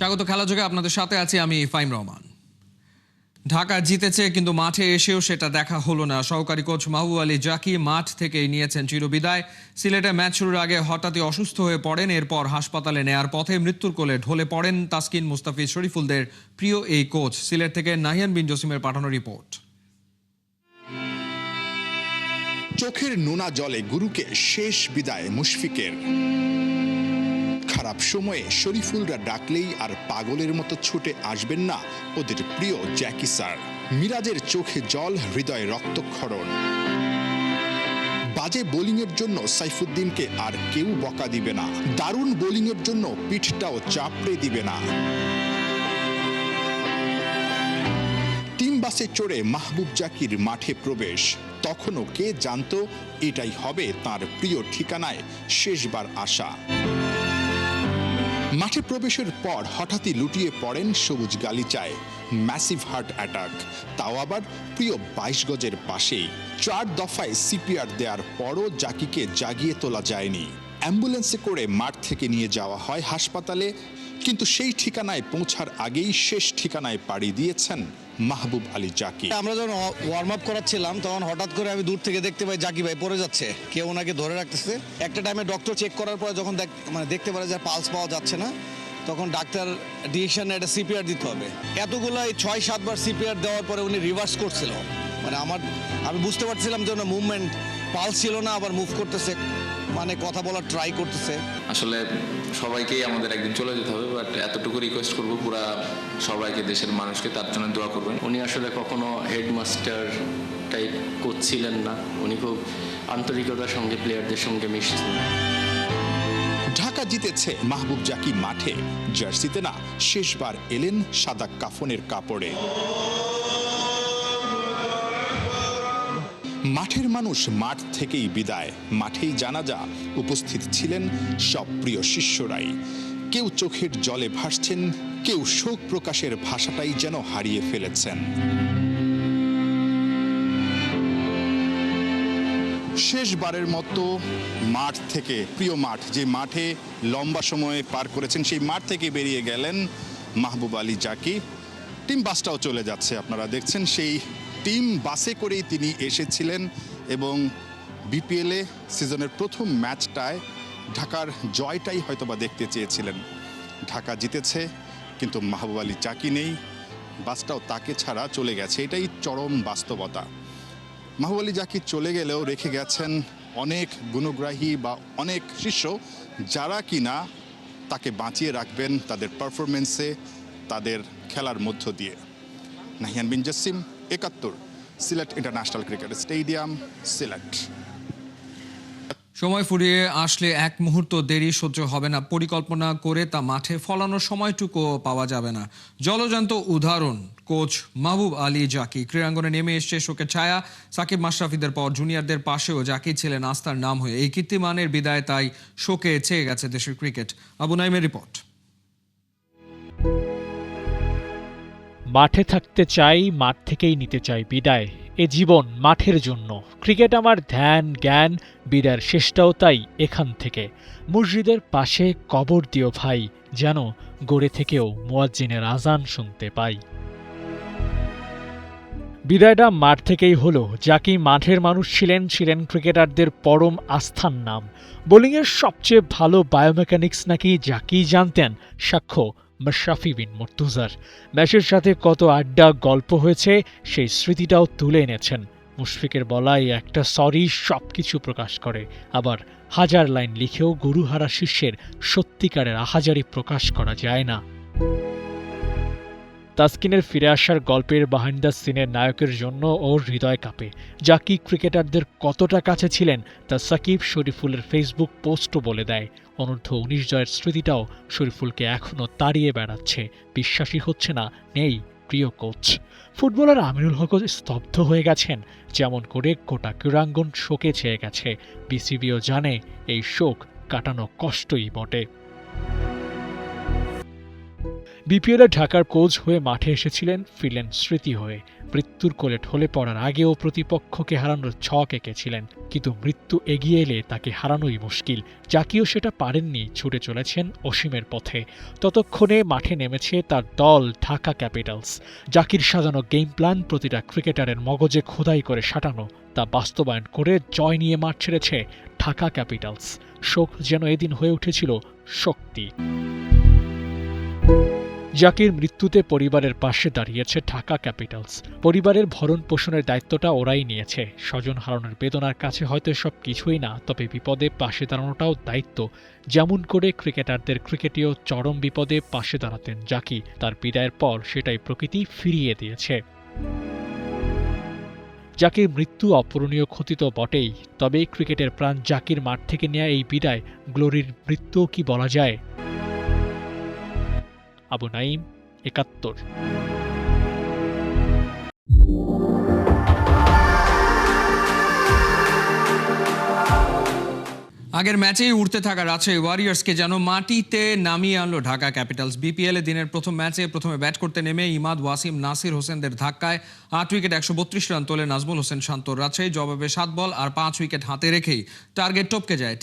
স্বাগত খেলাযোগে, আপনাদের সাথে আছি আমি ফাইম রহমান। ঢাকা জিতেছে কিন্তু মাঠে এসেও সেটা দেখা হলো না। সহকারী কোচ মাহবুব আলী জাকি মাঠ থেকেই নিয়েছেন চিরবিদায়। সিলেটে ম্যাচ শুরুর আগে হঠাৎই অসুস্থ হয়ে পড়েন। এরপর হাসপাতালে নেয়ার পথে মৃত্যুর কোলে ঢলে পড়েন তাসকিন, মুস্তাফিজ, শরীফুলদের প্রিয় এই কোচ। সিলেট থেকে নাহিয়ান বিন জসিমের পাঠানো রিপোর্ট। চোখের নোনা জলে গুরুকে শেষ বিদায় মুশফিকের। খারাপ সময়ে শরীফুলরা ডাকলেই আর পাগলের মতো ছুটে আসবেন না ওদের প্রিয় জ্যাকি স্যার। মিরাজের চোখে জল, হৃদয়ে রক্তক্ষরণ। বাজে বোলিংয়ের জন্য সাইফুদ্দিনকে আর কেউ বকা দিবে না, দারুণ বোলিংয়ের জন্য পিঠটাও চাপড়ে দিবে না। টিম বাসে চড়ে মাহবুব জাকির মাঠে প্রবেশ। তখনও কে জানতো এটাই হবে তার প্রিয় ঠিকানায় শেষবার আসা। মাঠে প্রবেশের পর হঠাৎই লুটিয়ে পড়েন সবুজ গালিচায়। ম্যাসিভ হার্ট অ্যাটাক, তাও আবার প্রিয় 22 গজের পাশেই। 4 দফায় সিপিআর দেওয়ার পরও জাকিকে জাগিয়ে তোলা যায়নি। অ্যাম্বুলেন্সে করে মাঠ থেকে নিয়ে যাওয়া হয় হাসপাতালে, কিন্তু সেই ঠিকানায় পৌঁছার আগেই শেষ ঠিকানায় পাড়ি দিয়েছেন মাহবুব আলী জাকি। আমরা যখন ওয়ার্ম আপ করাচ্ছিলাম তখন হঠাৎ করে আমি দূর থেকে দেখতে পাই জাকি ভাই পড়ে যাচ্ছে, কেউ ওনাকে ধরে রাখতেছে। একটা টাইমে ডক্টর চেক করার পরে যখন দেখতে পারে যে পালস পাওয়া যাচ্ছে না, তখন ডাক্তার ডিসিশন একটা সিপিআর দিতে হবে। এতগুলো 6-7 বার সিপিআর দেওয়ার পরে উনি রিভার্স করছিল। মানে আমি বুঝতে পারছিলাম যে ওনার মুভমেন্ট, পালস ছিল না, আবার মুভ করতেছে, মানে কথা বলার ট্রাই করতেছে। আসলে সবাইকেই আমাদের একদিন চলে যেতে হবে, বাট এতটুকু রিকোয়েস্ট করবো পুরা সবাইকে, দেশের মানুষকে তার জন্য দোয়া করবেন। উনি আসলে কখনো হেডমাস্টার টাইপ কোচ ছিলেন না, উনি খুব আন্তরিকতার সঙ্গে প্লেয়ারদের সঙ্গে মিশতেন। ঢাকা জিতেছে, মাহবুব জাকি মাঠে, জার্সিতে না, শেষবার এলেন সাদা কাফনের কাপড়ে। মাঠের মানুষ মাঠ থেকেই বিদায়, মাঠেই জানাজা। উপস্থিত ছিলেন সব প্রিয় শিষ্যরাই। কেউ চোখের জলে ভাসছেন, কেউ শোক প্রকাশের ভাষাটাই যেন হারিয়ে ফেলেছেন। শেষবারের মতো মাঠ থেকে, প্রিয় মাঠ, যে মাঠে লম্বা সময় পার করেছেন, সেই মাঠ থেকে বেরিয়ে গেলেন মাহবুব আলী জাকি। টিম বাসটাও চলে যাচ্ছে, আপনারা দেখছেন। সেই টিম বাসে করেই তিনি এসেছিলেন এবং বিপিএলে সিজনের প্রথম ম্যাচটায় ঢাকার জয়টাই হয়তোবা দেখতে চেয়েছিলেন। ঢাকা জিতেছে কিন্তু মাহবুব আলী জাকি নেই, বাসটাও তাকে ছাড়া চলে গেছে, এটাই চরম বাস্তবতা। মাহবুব আলী জাকি চলে গেলেও রেখে গেছেন অনেক গুণগ্রাহী বা অনেক শিষ্য, যারা কিনা তাকে বাঁচিয়ে রাখবেন তাদের পারফরমেন্সে, তাদের খেলার মধ্য দিয়ে। Nahiyan Bin Jasim, ৭১, Sylhet international cricket stadium, Sylhet. সময় ফুরিয়ে আসলে এক মুহূর্ত দেরি সহ্য হবে না। পরিকল্পনা করে তা মাঠে ফলানোর সময়টুকু পাওয়া যাবে না। জলজান্ত উদাহরণ কোচ মাহবুব আলী জাকি। ক্রীড়াঙ্গনে নেমে এসছে শোকের ছায়া। সাকিব, মাশরাফিদের পর জুনিয়রদের পাশেও জাকি ছিলেন আস্থার নাম হয়ে। এই কীর্তিমানের বিদায় তাই শোকে ছেয়ে গেছে দেশের ক্রিকেট। আবু নাইমের রিপোর্ট। মাঠে থাকতে চাই, মাঠ থেকেই নিতে চাই বিদায়। এ জীবন মাঠের জন্য, ক্রিকেট আমার ধ্যান জ্ঞান, বিদায়ের শেষটাও তাই এখান থেকে। মসজিদের পাশে কবর দিও ভাই, যেন গড়ে থেকেও মুয়াজ্জিনের আজান শুনতে পাই। বিদায়টা মাঠ থেকেই হলো। জাকি মাঠের মানুষ ছিলেন ক্রিকেটারদের পরম আস্থার নাম। বোলিংয়ের সবচেয়ে ভালো বায়োমেকানিক্স নাকি জাকি জানতেন, সাক্ষ্য মাশরাফি বিন মুর্তজার। ম্যাচের সাথে কত আড্ডা গল্প হয়েছে, সেই স্মৃতিটাও তুলে এনেছেন। মুশফিকের বলাই একটা সরি সবকিছু প্রকাশ করে, আবার হাজার লাইন লিখেও গুরুহারা শিষ্যের সত্যিকারের আহাজারি প্রকাশ করা যায় না। তাসকিনের ফিরে আসার গল্পের বিহাইন্ড দ্য সিনের নায়কের জন্য ওর হৃদয় কাঁপে। জাকি ক্রিকেটারদের কতটা কাছে ছিলেন তা সাকিব, শরীফুলের ফেসবুক পোস্টও বলে দেয়। অনূর্ধ্ব-19 জয়ের স্মৃতিটাও শরীফুলকে এখনও তাড়িয়ে বেড়াচ্ছে। বিশ্বাসই হচ্ছে না নেই প্রিয় কোচ। ফুটবলার আমিনুল হকও স্তব্ধ হয়ে গেছেন, যেমন করে গোটা ক্রীড়াঙ্গন শোকে ছেয়ে গেছে। বিসিবিও জানে এই শোক কাটানো কষ্টই বটে। বিপিএলে ঢাকার কোচ হয়ে মাঠে এসেছিলেন, ফিরলেন স্মৃতি হয়ে। মৃত্যুর কোলে ঢলে পড়ার আগেও প্রতিপক্ষকে হারানোর ছক এঁকেছিলেন, কিন্তু মৃত্যু এগিয়ে এলে তাকে হারানোই মুশকিল। জাকিও সেটা পারেননি, ছুটে চলেছেন অসীমের পথে। ততক্ষণে মাঠে নেমেছে তার দল ঢাকা ক্যাপিটালস। জাকির সাজানো গেম প্ল্যান প্রতিটা ক্রিকেটারের মগজে খোদাই করে সাঁটানো, তা বাস্তবায়ন করে জয় নিয়ে মাঠ ছেড়েছে ঢাকা ক্যাপিটালস। শোক যেন এদিন হয়ে উঠেছিল শক্তি। জাকির মৃত্যুতে পরিবারের পাশে দাঁড়িয়েছে ঢাকা ক্যাপিটালস। পরিবারের ভরণ পোষণের দায়িত্বটা ওরাই নিয়েছে। স্বজন হারানোর বেদনার কাছে হয়তো সব কিছুই না, তবে বিপদে পাশে দাঁড়ানোটাও দায়িত্ব। যেমন করে ক্রিকেটারদের ক্রিকেটেও চরম বিপদে পাশে দাঁড়াতেন জাকি, তার বিদায়ের পর সেটাই প্রকৃতি ফিরিয়ে দিয়েছে। জাকির মৃত্যু অপূরণীয় ক্ষতি তো বটেই, তবে ক্রিকেটের প্রাণ জাকির মাঠ থেকে নেয়া এই বিদায় গ্লোরির মৃত্যুও কি বলা যায়? আবু নাইম, ৭১। আগের ম্যাচেই উঠতে থাকা রাজশাহী ওয়ারিয়র্সকে যেন মাটিতে নামিয়ে আনলো ঢাকা ক্যাপিটালস। বিপিএল এ দিনের প্রথম ম্যাচে প্রথমে ব্যাট করতে নেমে ইমাদ ওয়াসিম নাসির হোসেনদের ধাক্কায় ৮ উইকেট ১৩২ রান তোলে নাজমুল হোসেন শান্তর। রাজশাহী জবাবে ৭ বল আর ৫ উইকেট হাতে রেখেই টার্গেট টপকে যায়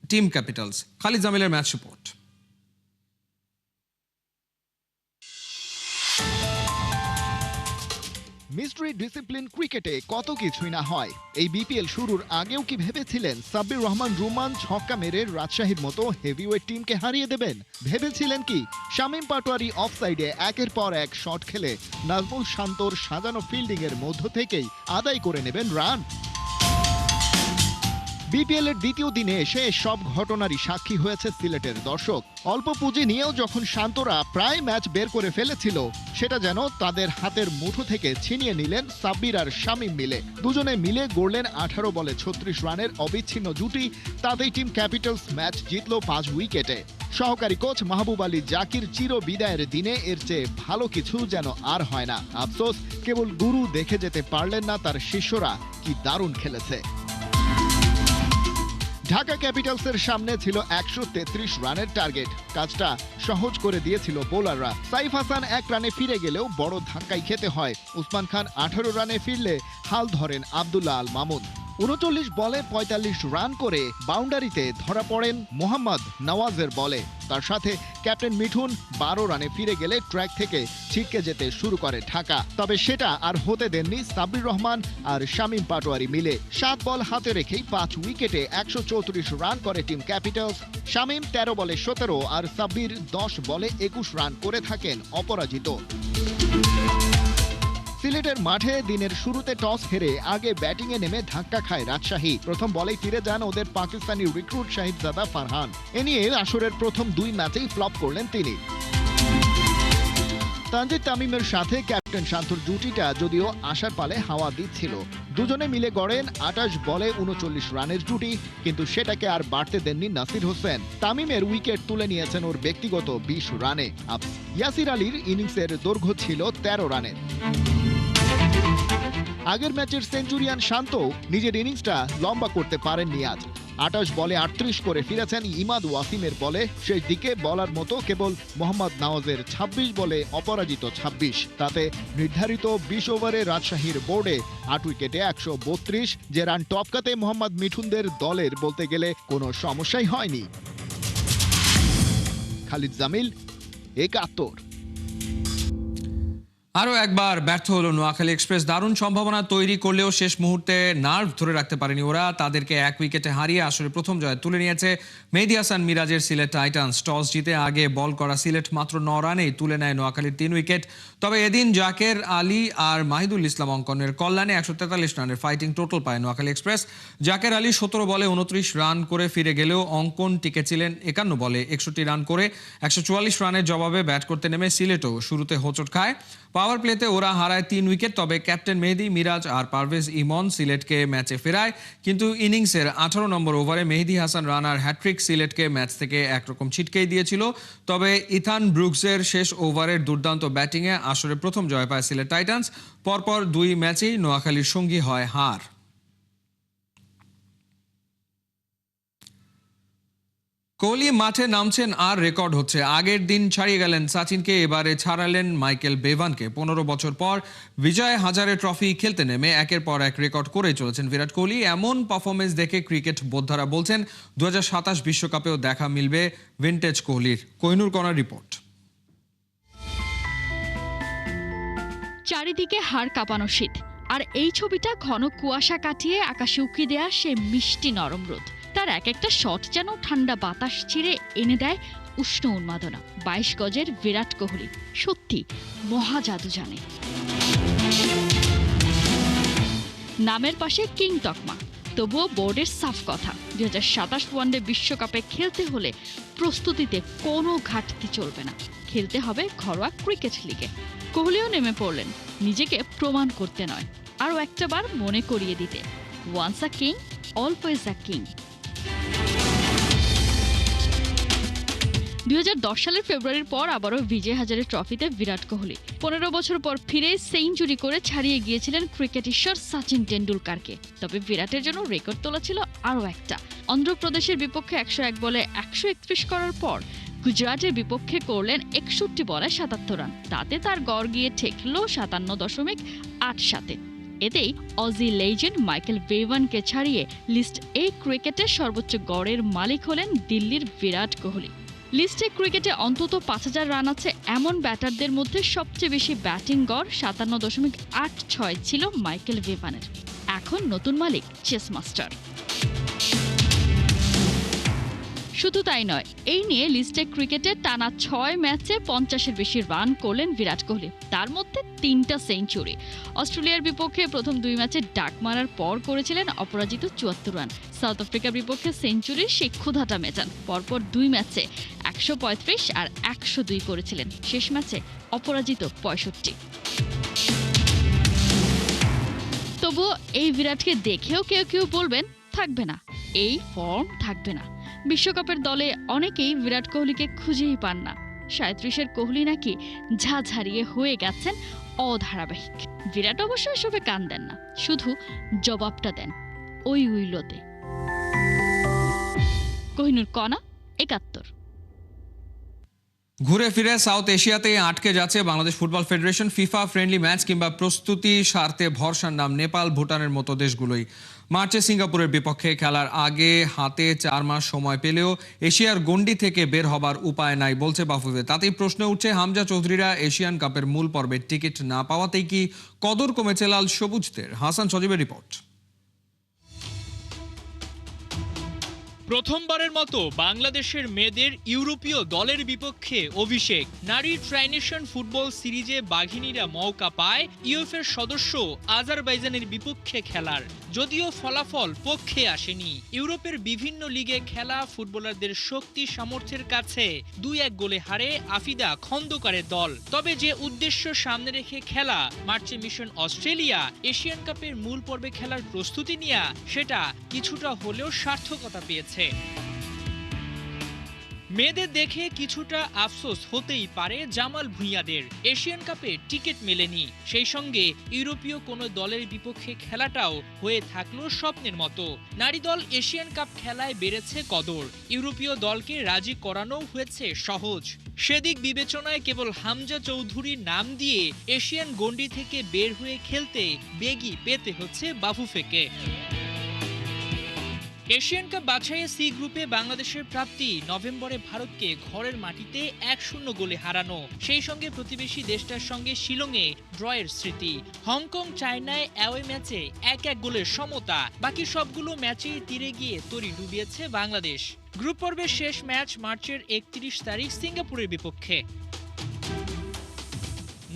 টিম ক্যাপিটালস। খালিদ জামিলের ম্যাচ রিপোর্ট। মিস্ট্রি ডিসিপ্লিন ক্রিকেটে কত কিছুই না হয়। এই বিপিএল শুরুর আগেও কি ভেবেছিলেন সাব্বির রহমান রুমান ছক্কা মেরে রাজশাহীর মতো হেভিওয়েট টিমকে হারিয়ে দেবেন? ভেবেছিলেন কি শামীম পাটোয়ারি অফসাইডে একের পর এক শট খেলে নাজমুল শান্তর সাজানো ফিল্ডিং এর মধ্য থেকেই আদায় করে নেবেন রান? বিপিএল এর দ্বিতীয় দিনে এসে সব ঘটনারই সাক্ষী হয়েছে সিলেটের দর্শক। অল্প পুঁজি নিয়েও যখন শান্তরা প্রায় ম্যাচ বের করে ফেলেছিল, সেটা যেন তাদের হাতের মুঠো থেকে ছিনিয়ে নিলেন সাব্বির আর শামীম মিলে। দুজনে মিলে গড়লেন ১৮ বলে ৩৬ রানের অবিচ্ছিন্ন জুটি। তাতেই টিম ক্যাপিটালস ম্যাচ জিতল ৫ উইকেটে। সহকারী কোচ মাহবুব আলী জাকির চির বিদায়ের দিনে এর চেয়ে ভালো কিছু যেন আর হয় না। আফসোস, কেবল গুরু দেখে যেতে পারলেন না তার শিষ্যরা কি দারুণ খেলেছে। ঢাকা ক্যাপিটালসের সামনে ছিল ১৩৩ রানের টার্গেট। কাজটা সহজ করে দিয়েছিল বোলাররা। সাইফ হাসান ১ রানে ফিরে গেলেও বড় ধাক্কাই খেতে হয়। উসমান খান ১৮ রানে ফিরলে হাল ধরেন আব্দুল্লাহ আল মামুন। ৩৯ বলে ৪৫ রান করে বাউন্ডারিতে ধরা পড়েন মোহাম্মদ নওয়াজের বলে। তার সাথে ক্যাপ্টেন মিঠুন ১২ রানে ফিরে গেলে ট্র্যাক থেকে ছিটকে যেতে শুরু করে ঢাকা। তবে সেটা আর হতে দেননি সাব্বির রহমান আর শামীম পাটোয়ারি মিলে। ৭ বল হাতে রেখেই ৫ উইকেটে ১৩৪ রান করে টিম ক্যাপিটালস। শামীম ১৩ বলে ১৭ আর সাব্বির ১০ বলে ২১ রান করে থাকেন অপরাজিত। সিলেটের মাঠে দিনের শুরুতে টস হেরে আগে ব্যাটিংয়ে নেমে ধাক্কা খায় রাজশাহী। প্রথম বলেই ফিরে যান ওদের পাকিস্তানি রিক্রুট শাহিদজাদা ফারহান। এ নিয়ে আসরের প্রথম ২ ম্যাচেই ফ্লপ করলেন তিনি। তানজিদ তামিমের সাথে ক্যাপ্টেন শান্তর জুটিটা যদিও আশার পালে হাওয়া দিচ্ছিল। দুজনে মিলে গড়েন ২৮ বলে ৩৯ রানের জুটি, কিন্তু সেটাকে আর বাড়তে দেননি নাসির হোসেন। তামিমের উইকেট তুলে নিয়েছেন ওর ব্যক্তিগত ২০ রানে। ইয়াসির আলীর ইনিংসের দৈর্ঘ্য ছিল ১৩ রানের। আগের ম্যাচের সেঞ্চুরিয়ান শান্ত নিজের ইনিংসটা লম্বা করতে পারেননি আজ। ২৮ বলে ৩৮ করে ফিরেছেন ইমাদ ওয়াসিমের বলে। শেষ দিকে বলার মতো কেবল মোহাম্মদ নওয়াজের ২৬ বলে অপরাজিত ২৬। তাতে নির্ধারিত ২০ ওভারে রাজশাহীর বোর্ডে ৮ উইকেটে ১৩২, যে রান টপকাতে মোহাম্মদ মিঠুনদের দলের বলতে গেলে কোনো সমস্যাই হয়নি। খালিদ জামিল, ৭১। আরও একবার ব্যর্থ হলো নোয়াখালী এক্সপ্রেস। দারুণ সম্ভাবনা তৈরি করলেও শেষ মুহূর্তে নার্ভ ধরে রাখতে পারেনি ওরা। তাদেরকে ১ উইকেটে হারিয়ে আসলে প্রথম জয় তুলে নিয়েছে মেহেদী হাসান মিরাজের সিলেট টাইটান্স। টস জিতে আগে বল করা সিলেট মাত্র ৯ রানেই তুলে নেয় নোয়াখালীর ৩ উইকেট। তবে এদিন জাকের আলী আর মাহিদুল ইসলাম অঙ্কনের কল্যাণে ১৪৩ রানের ফাইটিং টোটাল পায় নোয়াখালী এক্সপ্রেস। জাকের আলী ১৭ বলে ২৯ রান করে ফিরে গেলেও অঙ্কন টিকেছিলেন ৫১ বলে ৬১ রান করে। ১৪৪ রানের জবাবে ব্যাট করতে নেমে সিলেটও শুরুতে হোঁচট খায়। পাওয়ার প্লেতে ওরা হারায় ৩ উইকেট। তবে ক্যাপ্টেন মেহেদী, মিরাজ আর পারভেজ ইমন সিলেটকে ম্যাচে ফেরায়। কিন্তু ইনিংসের ১৮ নম্বর ওভারে মেহেদী হাসান রানার হ্যাট্রিক সিলেটকে ম্যাচ থেকে একরকম ছিটকেই দিয়েছিল। তবে ইথান ব্রুকসের শেষ ওভারের দুর্দান্ত ব্যাটিংয়ে আসরে প্রথম জয় পায় সিলেট টাইটান্স। পরপর ২ ম্যাচেই নোয়াখালীর সঙ্গী হয় হার। কোহলি মাঠে নামছেন আর রেকর্ড হচ্ছে। আগের দিন ছাড়িয়ে গেলেন সচিনকে, এবারে ছাড়ালেন মাইকেল বেভানকে। 15 বছর পর বিজয় হাজারে ট্রফি খেলতে নেমে একের পর এক রেকর্ড করেই চলেছেন বিরাট কোহলি। এমন পারফরমেন্স দেখে ক্রিকেট বোদ্ধারা বলছেন 2027 বিশ্বকাপেও দেখা মিলবে ভিনটেজ কোহলির। কোহিনুর কণার রিপোর্ট। চারিদিকে হাড় কাঁপানো শীত, আর এই ছবিটা ঘন কুয়াশা কাটিয়ে আকাশে উকি দেয়া সে মিষ্টি নরম রোদ। তার এক একটা শট যেন ঠান্ডা বাতাস ছিঁড়ে এনে দেয় উষ্ণ উন্মাদনা। 22 গজের বিরাট কোহলি সত্যি মহা জাদু জানে। নামের পাশে কিং তকমা, তবুও বোর্ডের সাফ কথা, 2027 ওয়ানডে বিশ্বকাপে খেলতে হলে প্রস্তুতিতে কোনো ঘাটতি চলবে না। খেলতে হবে ঘরোয়া ক্রিকেট লিগে। কোহলিও নেমে পড়লেন নিজেকে প্রমাণ করতে নয়, আরও একটা বার মনে করিয়ে দিতে, once a king always a king. 2010 সালের ফেব্রুয়ারির পর আবারও বিজয় হাজারে ট্রফিতে বিরাট কোহলি 15 বছর পর ফিরে সেঞ্চুরি করে ছাড়িয়ে গিয়েছিলেন ক্রিকেট ঈশ্বর সচিন টেন্ডুলকারকে। তবে বিরাটের জন্য রেকর্ড তোলা ছিল আরও একটা। অন্ধ্রপ্রদেশের বিপক্ষে 101 বলে 131 করার পর গুজরাটের বিপক্ষে করলেন 61 বলে 77 রান। তাতে তার গড় গিয়ে ঠেকল 57.87। এতেই অজি লেজেন্ড মাইকেল বেভানকে ছাড়িয়ে লিস্ট এ ক্রিকেটের সর্বোচ্চ গড়ের মালিক হলেন দিল্লির বিরাট কোহলি। লিস্টে ক্রিকেটে অন্তত 5000 রান আছে এমন ব্যাটারদের মধ্যে সবচেয়ে বেশি ব্যাটিং গড় 57.86 ছিল মাইকেল বেভানের। এখন নতুন মালিক চেস মাস্টার। শুধু তাই নয়, এই নিয়ে লিস্টে ক্রিকেটে টানা 6 ম্যাচে 50-এর বেশি রান করলেন বিরাট কোহলি, তার মধ্যে 3টা সেঞ্চুরি। অস্ট্রেলিয়ার বিপক্ষে প্রথম 2 ম্যাচে ডাক মারার পর করেছিলেন অপরাজিত 74 রান। সাউথ আফ্রিকার বিপক্ষে সেঞ্চুরির সেই ক্ষুধাটা মেটান। পরপর 2 ম্যাচে 135 আর 102 করেছিলেন। শেষ ম্যাচে অপরাজিত 65। তবুও এই বিরাটকে দেখেও কেউ কেউ বলবেন থাকবে না, এই ফর্ম থাকবে না। বিশ্বকাপের দলে অনেকেই বিরাট কোহলিকে খুঁজেই পান না। 37-এর কোহলি নাকি ঝাঝারিয়ে হয়ে গেছেন অধারাবাহিক। বিরাট অবশ্য এসবে কান দেন না, শুধু জবাবটা দেন ওই উইলোতে। কোহিনুর কণা, 71। ঘুরে ফিরে সাউথ এশিয়াতে আটকে যাচ্ছে Bangladesh football federation. FIFA friendly match কিংবা প্রস্তুতি স্বার্থে ভরসার নাম নেপাল, ভুটানের মতো দেশগুলোই। মার্চে সিঙ্গাপুরের বিপক্ষে খেলার আগে হাতে 4 মাস সময় পেলেও এশিয়ার গণ্ডি থেকে বের হবার উপায় নাই বলছে বাফুফে। তাতেই প্রশ্ন উঠছে হামজা চৌধুরীরা এশিয়ান কাপের মূল পর্বের টিকিট না পাওয়াতেই কি কদর কমেছে লাল সবুজদের? হাসান সজীবের রিপোর্ট। প্রথমবারের মতো বাংলাদেশের মেয়েদের ইউরোপীয় দলের বিপক্ষে অভিষেক। নারী ট্রাইনেশন ফুটবল সিরিজে বাঘিনীরা মৌকা পায় ইউএফএর সদস্য আজারবাইজানের বিপক্ষে খেলার, যদিও ফলাফল পক্ষে আসেনি। ইউরোপের বিভিন্ন লিগে খেলা ফুটবলারদের শক্তি সামর্থ্যের কাছে 2-1 গোলে হারে আফিদা খন্দকারের দল। তবে যে উদ্দেশ্য সামনে রেখে খেলা, মার্চে মিশন অস্ট্রেলিয়া এশিয়ান কাপের মূল পর্বে খেলার প্রস্তুতি নেওয়া, সেটা কিছুটা হলেও সার্থকতা পেয়েছে। মেয়েদের দেখে কিছুটা আফসোস হতেই পারে জামাল ভুঁইয়াদের। এশিয়ান কাপে টিকিট মেলেনি, সেই সঙ্গে ইউরোপীয় কোনো দলের বিপক্ষে খেলাটাও হয়ে থাকলো স্বপ্নের মতো। নারী দল এশিয়ান কাপ খেলায় বেড়েছে কদর, ইউরোপীয় দলকে রাজি করানোও হয়েছে সহজ। সেদিক বিবেচনায় কেবল হামজা চৌধুরীর নাম দিয়ে এশিয়ান গণ্ডি থেকে বের হয়ে খেলতে বেগই পেতে হচ্ছে বাফুফেকে। এশিয়ান কাপ বাছাইয়ে সি গ্রুপে বাংলাদেশের প্রাপ্তি নভেম্বরে ভারতকে ঘরের মাটিতে 1-0 গোলে হারানো, সেই সঙ্গে প্রতিবেশী দেশটার সঙ্গে শিলংয়ে ড্রয়ের স্মৃতি। হংকং চায়নায় অ্যাওয়ে ম্যাচে 1-1 গোলের সমতা। বাকি সবগুলো ম্যাচেই তীরে গিয়ে তরি ডুবিয়েছে বাংলাদেশ। গ্রুপ পর্বের শেষ ম্যাচ মার্চের 31 তারিখ সিঙ্গাপুরের বিপক্ষে।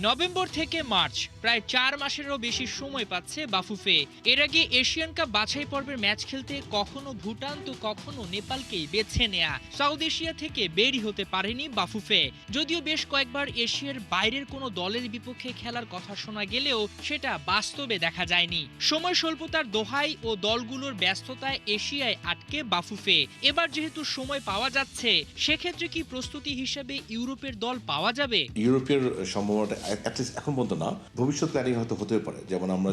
নভেম্বর থেকে মার্চ প্রায় 4 মাসেরও বেশি সময় পাচ্ছে বাফুফে। এর আগে এশিয়ান কাপ বাছাই পর্বের ম্যাচ খেলতে কখনো ভুটান তো কখনো নেপালকেই বেছে নেয়া। সাউথ এশিয়া থেকে বেরই হতে পারেনি বাফুফে। যদিও বেশ কয়েকবার এশিয়ার বাইরের কোনো দলের বিপক্ষে খেলার কথা শোনা গেলেও সেটা বাস্তবে দেখা যায়নি। সময় স্বল্পতার দোহাই ও দলগুলোর ব্যস্ততায় এশিয়ায় আটকে বাফুফে। এবার যেহেতু সময় পাওয়া যাচ্ছে, সেক্ষেত্রে কি প্রস্তুতি হিসেবে ইউরোপের দল পাওয়া যাবে? ইউরোপের সম্ভাবনাটা এখন পর্যন্ত না, ভবিষ্যৎ প্ল্যানিং হয়তো হতে পারে। আমরা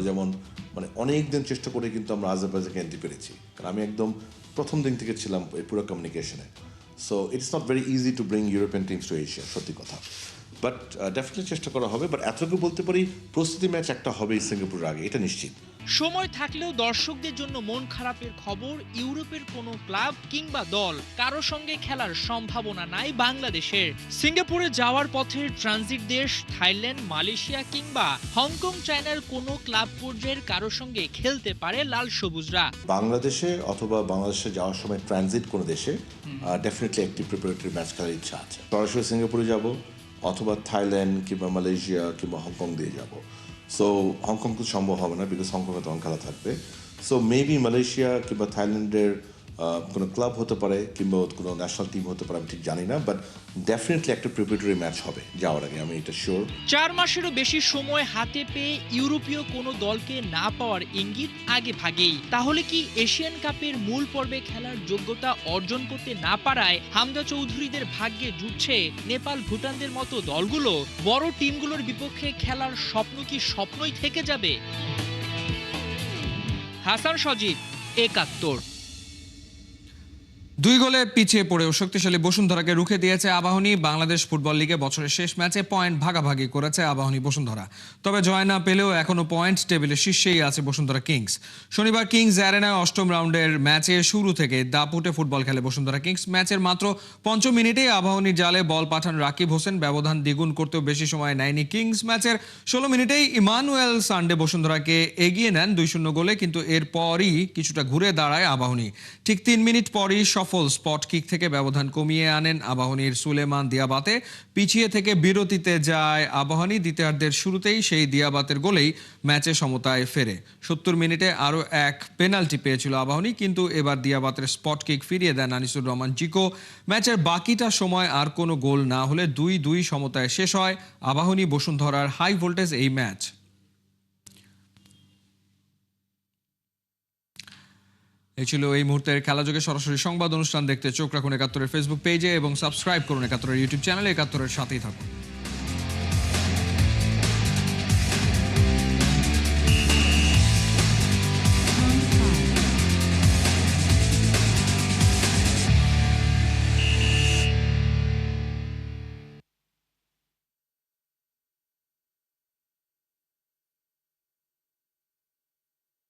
মানে অনেক দিন চেষ্টা করে কিন্তু আমরা আজারবাইজানকে আনতে পেরেছি, কারণ আমি একদম প্রথম দিন থেকে ছিলাম এই পুরো কমিউনিকেশনে। So it's not very easy to bring European teams to Asia, সত্যি কথা। বাট ডেফিনেটলি চেষ্টা করা হবে। বাট এতটুকু বলতে পারি, প্রস্তুতি ম্যাচ একটা হবেই সিঙ্গাপুরের আগে, এটা নিশ্চিত। সময় থাকলেও দর্শকদের জন্য মন খারাপের খবর, ইউরোপের কোনো ক্লাব কিংবা দল কারো সঙ্গে খেলার সম্ভাবনা নাই বাংলাদেশের। সিঙ্গাপুরে যাওয়ার পথের ট্রানজিট দেশ থাইল্যান্ড, মালয়েশিয়া কিংবা হংকং, চায়নার কোনো ক্লাব পর্যায়ের কারো সঙ্গে খেলতে পারে লাল সবুজরা। বাংলাদেশে অথবা বাংলাদেশে যাওয়ার সময় ট্রানজিট কোনো দেশে ডেফিনেটলি একটি প্রিপারেটরি ম্যাচ খেলার ইচ্ছা আছে। সরাসরি সিঙ্গাপুরে যাব অথবা থাইল্যান্ড কিংবা মালয়েশিয়া কিংবা হংকং দিয়ে যাব। সো হংকং তো সম্ভব হবে না, বিকজ হংকংয়ে তখন খেলা থাকবে। সো মেবি মালয়েশিয়া কিংবা থাইল্যান্ডের কোনো ক্লাব হতে পারে কিংবা কোনো ন্যাশনাল টিম হতে পারে, আমি ঠিক জানি না। বাট ডেফিনেটলি একটা প্রিপারেটরি ম্যাচ হবে যাওয়ার আগে, আমি এটা শিওর। 4 মাসেরও বেশি সময় হাতে পেয়ে ইউরোপীয় কোনো দলকে না পাওয়ার ইঙ্গিত আগে ভাগেই। তাহলে কি এশিয়ান কাপের মূল পর্বে খেলার যোগ্যতা অর্জন করতে না পারায় হামজা চৌধুরীদের ভাগ্যে জুটছে নেপাল, ভুটানদের মতো দলগুলো? বড় টিমগুলোর বিপক্ষে খেলার স্বপ্ন কি স্বপ্নই থেকে যাবে? হাসান সজীব, ৭১। 2 গোলে পিছিয়ে পড়েও শক্তিশালী বসুন্ধরাকে রুখে দিয়েছে আবাহনী। বাংলাদেশ ফুটবল লিগে বছরের শেষ ম্যাচে পয়েন্ট ভাগাভাগি করেছে আবাহনী বসুন্ধরা। তবে জয় না পেলেও এখনো পয়েন্ট টেবিলের শীর্ষেই আছে বসুন্ধরা কিংস। শনিবার কিংস অ্যারেনায় 8ম রাউন্ডের ম্যাচে শুরু থেকে দাপুটে ফুটবল খেলে বসুন্ধরা কিংস। ম্যাচের মাত্র 5 মিনিটেই আবাহনীর জালে বল পাঠান রাকিব হোসেন। ব্যবধান দ্বিগুণ করতেও বেশি সময় নেয়নি কিংস। ম্যাচের 16 মিনিটেই ইমানুয়েল সান্ডে বসুন্ধরাকে এগিয়ে নেন 2-0 গোলে, কিন্তু এরপরই কিছুটা ঘুরে দাঁড়ায় আবাহনী। ঠিক 3 মিনিট পরই সফল স্পট কিক থেকে ব্যবধান কমিয়ে আনেন আবাহনীর সুলেমান দিয়াবাতে। পিছিয়ে থেকে বিরতিতে যায় আবাহনী। দ্বিতীয়ার্ধের শুরুতেই সেই দিয়াবাতের গোলেই ম্যাচে সমতায় ফেরে। 70 মিনিটে আরও এক পেনাল্টি পেয়েছিল আবাহনী, কিন্তু এবার দিয়াবাতের স্পট কিক ফিরিয়ে দেন আনিসুর রহমান জিকো। ম্যাচের বাকিটা সময় আর কোনো গোল না হলে 2-2 সমতায় শেষ হয় আবাহনী বসুন্ধরার হাই ভোল্টেজ এই ম্যাচ। এই ছিল এই মুহূর্তের খেলাযোগে সরাসরি সংবাদ অনুষ্ঠান দেখতে চোখ রাখুন ৭১-এর ফেসবুক পেজে এবং সাবস্ক্রাইব করুন ৭১-এর ইউটিউব চ্যানেলে। ৭১-এর সাথেই থাকুন।